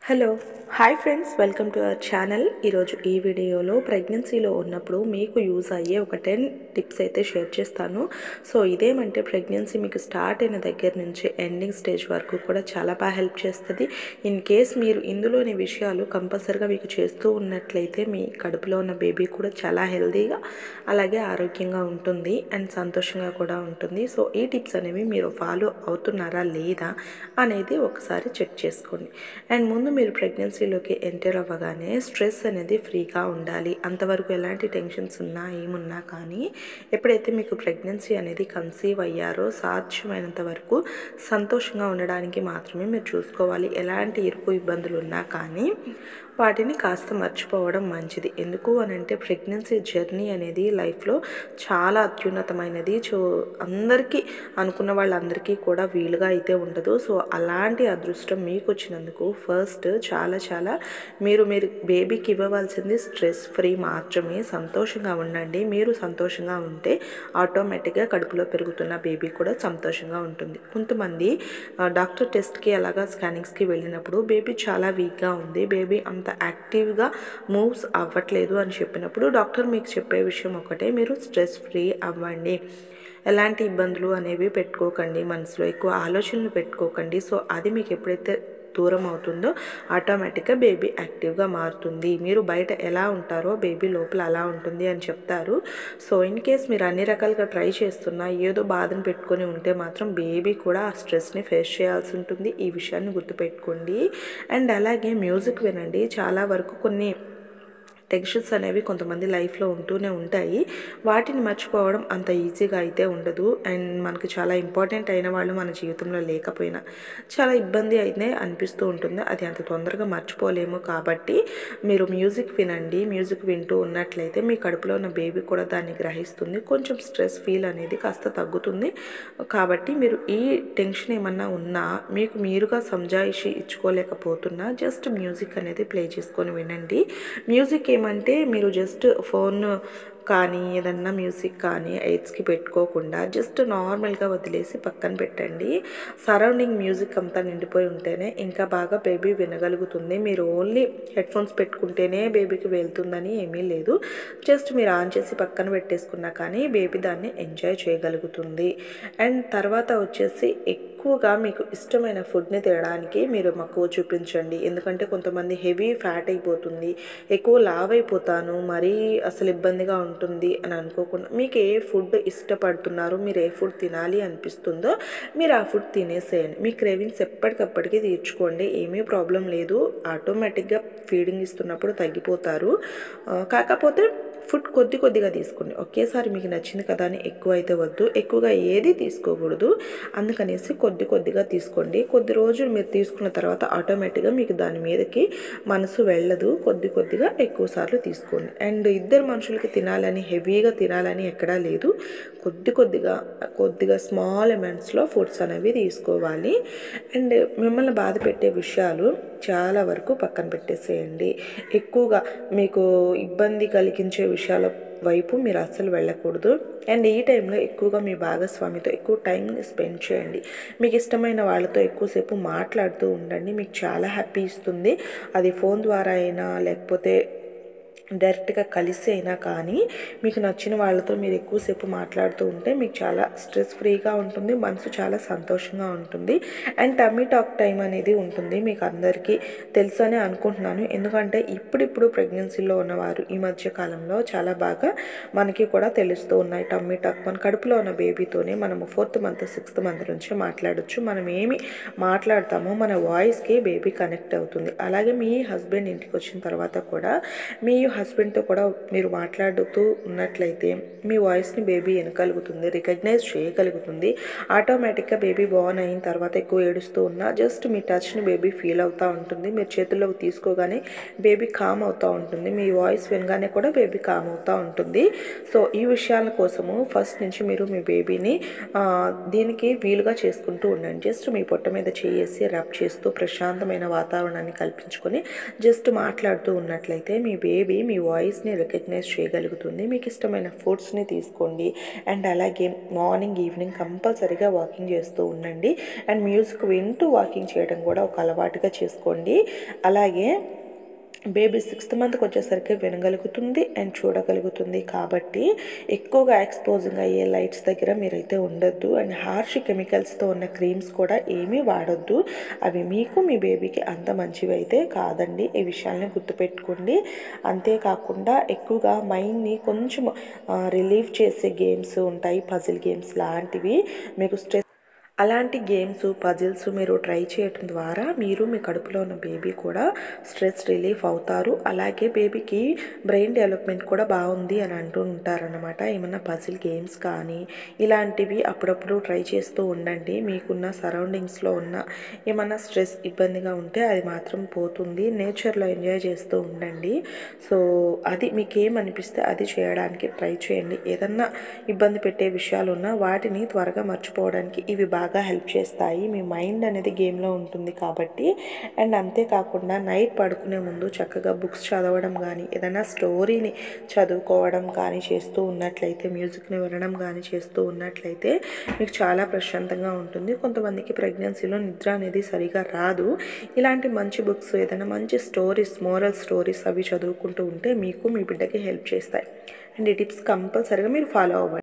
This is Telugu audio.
Hello hi friends, welcome to our channel. ఈరోజు ఈ వీడియోలో ప్రెగ్నెన్సీలో ఉన్నప్పుడు మీకు యూజ్ అయ్యే ఒక 10 టిప్స్ అయితే షేర్ చేస్తాను. సో ఇదేమంటే ప్రెగ్నెన్సీ మీకు స్టార్ట్ అయిన దగ్గర నుంచి ఎండింగ్ స్టేజ్ వరకు కూడా చాలా బాగా హెల్ప్ చేస్తుంది. ఇన్ కేస్ మీరు ఇందులోని విషయాలు కంపల్సరీగా మీకు చేస్తూ ఉన్నట్లయితే మీ కడుపులో ఉన్న బేబీ కూడా చాలా హెల్తీగా అలాగే ఆరోగ్యంగా ఉంటుంది అండ్ సంతోషంగా కూడా ఉంటుంది. సో ఈ టిప్స్ అనేవి మీరు ఫాలో అవుతున్నారా లేదా అనేది ఒకసారి చెక్ చేసుకోండి. అండ్ ముందు మీరు ప్రెగ్నెన్సీలోకి ఎంటర్ అవ్వగానే స్ట్రెస్ అనేది ఫ్రీగా ఉండాలి. అంతవరకు ఎలాంటి టెన్షన్స్ ఉన్నా ఏమున్నా కానీ ఎప్పుడైతే మీకు ప్రెగ్నెన్సీ అనేది కన్సీవ్ అయ్యారో సాధ్యమైనంత వరకు సంతోషంగా ఉండడానికి మాత్రమే మీరు చూసుకోవాలి. ఎలాంటి ఇరుకు ఇబ్బందులు ఉన్నా కానీ వాటిని కాస్త మర్చిపోవడం మంచిది. ఎందుకు అని అంటే ప్రెగ్నెన్సీ జర్నీ అనేది లైఫ్లో చాలా అత్యున్నతమైనది. సో అందరికీ అనుకున్న వాళ్ళందరికీ కూడా వీలుగా అయితే ఉండదు. సో అలాంటి అదృష్టం మీకు వచ్చినందుకు ఫస్ట్ చాలా మీరు బేబీకి ఇవ్వవలసింది స్ట్రెస్ ఫ్రీ మాత్రమే. సంతోషంగా ఉండండి. మీరు సంతోషంగా ఉంటే ఆటోమేటిక్గా కడుపులో పెరుగుతున్న బేబీ కూడా సంతోషంగా ఉంటుంది. కొంతమంది డాక్టర్ టెస్ట్కి అలాగా స్కానింగ్స్కి వెళ్ళినప్పుడు బేబీ చాలా వీక్గా ఉంది, బేబీ అంత యాక్టివ్గా మూవ్స్ అవ్వట్లేదు అని చెప్పినప్పుడు డాక్టర్ మీకు చెప్పే విషయం ఒకటే, మీరు స్ట్రెస్ ఫ్రీ అవ్వండి, ఎలాంటి ఇబ్బందులు అనేవి పెట్టుకోకండి, మనసులో ఎక్కువ ఆలోచనలు పెట్టుకోకండి. సో అది మీకు ఎప్పుడైతే దూరం అవుతుందో ఆటోమేటిక్గా బేబీ యాక్టివ్గా మారుతుంది. మీరు బయట ఎలా ఉంటారో బేబీ లోపల అలా ఉంటుంది అని చెప్తారు. సో ఇన్ కేస్ మీరు అన్ని రకాలుగా ట్రై చేస్తున్నా ఏదో బాధను పెట్టుకొని ఉంటే మాత్రం బేబీ కూడా ఆ స్ట్రెస్ని ఫేస్ చేయాల్సి ఉంటుంది. ఈ విషయాన్ని గుర్తుపెట్టుకోండి. అండ్ అలాగే మ్యూజిక్ వినండి. చాలా వరకు కొన్ని టెన్షన్స్ అనేవి కొంతమంది లైఫ్లో ఉంటూనే ఉంటాయి. వాటిని మర్చిపోవడం అంత ఈజీగా అయితే ఉండదు. అండ్ మనకు చాలా ఇంపార్టెంట్ అయిన వాళ్ళు మన జీవితంలో లేకపోయినా చాలా ఇబ్బంది అయితే అనిపిస్తూ ఉంటుంది. అది అంత తొందరగా మర్చిపోలేము. కాబట్టి మీరు మ్యూజిక్ వినండి. మ్యూజిక్ వింటూ ఉన్నట్లయితే మీ కడుపులో ఉన్న బేబీ కూడా దాన్ని గ్రహిస్తుంది. కొంచెం స్ట్రెస్ ఫీల్ అనేది కాస్త తగ్గుతుంది. కాబట్టి మీరు ఈ టెన్షన్ ఏమన్నా ఉన్నా మీకు మీరుగా సంజాయిషి ఇచ్చుకోలేకపోతున్నా జస్ట్ మ్యూజిక్ అనేది ప్లే చేసుకొని వినండి. మ్యూజిక్ ఏమంటే మీరు జస్ట్ ఫోన్ కానీ ఏదన్నా మ్యూజిక్ కానీ ఎయిడ్స్కి పెట్టుకోకుండా జస్ట్ నార్మల్గా వదిలేసి పక్కన పెట్టండి. సరౌండింగ్ మ్యూజిక్ అంతా నిండిపోయి ఉంటేనే ఇంకా బాగా బేబీ వినగలుగుతుంది. మీరు ఓన్లీ హెడ్ఫోన్స్ పెట్టుకుంటేనే బేబీకి వెళ్తుందని ఏమీ లేదు. జస్ట్ మీరు ఆన్ చేసి పక్కన పెట్టేసుకున్నా కానీ బేబీ దాన్ని ఎంజాయ్ చేయగలుగుతుంది. అండ్ తర్వాత వచ్చేసి ఎక్కువగా మీకు ఇష్టమైన ఫుడ్ని తినడానికి మీరు మక్కువ చూపించండి. ఎందుకంటే కొంతమంది హెవీ ఫ్యాట్ అయిపోతుంది, ఎక్కువ లావ్ అయిపోతాను, మరీ అసలు ఇబ్బందిగా ఉంటుంది అని అనుకోకుండా మీకు ఏ ఫుడ్ ఇష్టపడుతున్నారో, మీరు ఏ ఫుడ్ తినాలి అనిపిస్తుందో మీరు ఆ ఫుడ్ తినేసేయండి. మీ క్రేవింగ్స్ ఎప్పటికప్పటికి తీర్చుకోండి, ఏమీ ప్రాబ్లం లేదు. ఆటోమేటిక్గా ఫీడింగ్ ఇస్తున్నప్పుడు తగ్గిపోతారు. కాకపోతే ఫుడ్ కొద్దిగా తీసుకోండి. ఒకేసారి మీకు నచ్చింది కదా అని ఎక్కువ అయితే వద్దు, ఎక్కువగా ఏది తీసుకోకూడదు. అందుకనేసి కొద్దిగా తీసుకోండి. కొద్ది రోజులు మీరు తీసుకున్న తర్వాత ఆటోమేటిక్గా మీకు దాని మీదకి మనసు వెళ్ళదు. కొద్దిగా ఎక్కువ సార్లు తీసుకోండి. అండ్ ఇద్దరు మనుషులకి తినాలని హెవీగా తినాలని ఎక్కడా లేదు. కొద్దిగా స్మాల్ అమౌంట్స్లో ఫుడ్స్ అనేవి తీసుకోవాలి. అండ్ మిమ్మల్ని బాధ పెట్టే విషయాలు చాలా వరకు పక్కన పెట్టేసేయండి. ఎక్కువగా మీకు ఇబ్బంది కలిగించే విషయాల వైపు మీరు అస్సలు వెళ్ళకూడదు. అండ్ ఈ టైంలో ఎక్కువగా మీ భాగస్వామితో ఎక్కువ టైంని స్పెండ్ చేయండి. మీకు ఇష్టమైన వాళ్ళతో ఎక్కువసేపు మాట్లాడుతూ ఉండండి. మీకు చాలా హ్యాపీ ఇస్తుంది. అది ఫోన్ ద్వారా అయినా లేకపోతే డైరెక్ట్గా కలిసి అయినా కానీ మీకు నచ్చిన వాళ్ళతో మీరు ఎక్కువసేపు మాట్లాడుతూ ఉంటే మీకు చాలా స్ట్రెస్ ఫ్రీగా ఉంటుంది, మనసు చాలా సంతోషంగా ఉంటుంది. అండ్ టమ్మీ టాక్ టైం అనేది ఉంటుంది. మీకు అందరికీ తెలుసనే అనుకుంటున్నాను. ఎందుకంటే ఇప్పుడు ప్రెగ్నెన్సీలో ఉన్నవారు ఈ మధ్య కాలంలో చాలా బాగా మనకి కూడా తెలుస్తూ ఉన్నాయి టమ్మీ టాక్. మన కడుపులో ఉన్న బేబీతోనే మనము 4th మంత్ 6th మంత్ నుంచే మాట్లాడొచ్చు. మనం ఏమి మాట్లాడతామో మన వాయిస్కి బేబీ కనెక్ట్ అవుతుంది. అలాగే మీ హస్బెండ్ ఇంటికి వచ్చిన తర్వాత కూడా మీ హస్బెండ్తో కూడా మీరు మాట్లాడుతూ ఉన్నట్లయితే మీ వాయిస్ని బేబీ వినగలుగుతుంది, రికగ్నైజ్ చేయగలుగుతుంది. ఆటోమేటిక్గా బేబీ బార్న్ అయిన తర్వాత ఎక్కువ ఏడుస్తూ ఉన్నా జస్ట్ మీ టచ్ని బేబీ ఫీల్ అవుతూ ఉంటుంది. మీరు చేతుల్లోకి తీసుకోగానే బేబీ కామ్ అవుతూ ఉంటుంది. మీ వాయిస్ వినగానే కూడా బేబీ కామ్ అవుతూ ఉంటుంది. సో ఈ విషయాల కోసము ఫస్ట్ నుంచి మీరు మీ బేబీని దీనికి వీలుగా చేసుకుంటూ ఉండండి. జస్ట్ మీ పొట్ట మీద చేసి రబ్ చేస్తూ ప్రశాంతమైన వాతావరణాన్ని కల్పించుకొని జస్ట్ మాట్లాడుతూ ఉన్నట్లయితే మీ బేబీ బేబీ మీ వాయిస్ని రికగ్నైజ్ చేయగలుగుతుంది. మీకు ఇష్టమైన ఫుడ్స్ని తీసుకోండి. అండ్ అలాగే మార్నింగ్ ఈవినింగ్ కంపల్సరీగా వాకింగ్ చేస్తూ ఉండండి. అండ్ మ్యూజిక్ వింటూ వాకింగ్ చేయడం కూడా ఒక అలవాటుగా చేసుకోండి. అలాగే బేబీ 6th మంత్కి వచ్చేసరికి వినగలుగుతుంది అండ్ చూడగలుగుతుంది. కాబట్టి ఎక్కువగా ఎక్స్పోజింగ్ అయ్యే లైట్స్ దగ్గర మీరైతే ఉండొద్దు. అండ్ హార్ష్ కెమికల్స్తో ఉన్న క్రీమ్స్ కూడా ఏమీ వాడొద్దు. అవి మీకు మీ బేబీకి అంత మంచివి అయితే కాదండి. ఈ విషయాల్ని గుర్తుపెట్టుకోండి. అంతేకాకుండా ఎక్కువగా మైండ్ని కొంచెం రిలీఫ్ చేసే గేమ్స్ ఉంటాయి, పజిల్ గేమ్స్ లాంటివి. మీకు అలాంటి గేమ్స్, పజిల్స్ మీరు ట్రై చేయడం ద్వారా మీరు మీ కడుపులో ఉన్న బేబీ కూడా స్ట్రెస్ రిలీఫ్ అవుతారు. అలాగే బేబీకి బ్రెయిన్ డెవలప్మెంట్ కూడా బాగుంది అని అంటూ ఉంటారనమాట. ఏమన్నా పజిల్ గేమ్స్ కానీ ఇలాంటివి అప్పుడప్పుడు ట్రై చేస్తూ ఉండండి. మీకున్న సరౌండింగ్స్లో ఉన్న ఏమన్నా స్ట్రెస్ ఇబ్బందిగా ఉంటే అది మాత్రం పోతుంది. నేచర్లో ఎంజాయ్ చేస్తూ ఉండండి. సో అది మీకేమనిపిస్తే అది చేయడానికి ట్రై చేయండి. ఏదన్నా ఇబ్బంది పెట్టే విషయాలు ఉన్నా వాటిని త్వరగా మర్చిపోవడానికి ఇవి బాగా హెల్ప్ చేస్తాయి. మీ మైండ్ అనేది గేమ్లో ఉంటుంది కాబట్టి. అండ్ అంతేకాకుండా నైట్ పడుకునే ముందు చక్కగా బుక్స్ చదవడం కానీ, ఏదైనా స్టోరీని చదువుకోవడం కానీ చేస్తూ ఉన్నట్లయితే, మ్యూజిక్ని వినడం కానీ చేస్తూ ఉన్నట్లయితే మీకు చాలా ప్రశాంతంగా ఉంటుంది. కొంతమందికి ప్రెగ్నెన్సీలో నిద్ర అనేది సరిగా రాదు. ఇలాంటి మంచి బుక్స్, ఏదైనా మంచి స్టోరీస్, మోరల్ స్టోరీస్ అవి చదువుకుంటూ ఉంటే మీకు మీ బిడ్డకి హెల్ప్ చేస్తాయి. అండ్ ఈ టిప్స్ కంపల్సరీగా మీరు ఫాలో అవ్వండి.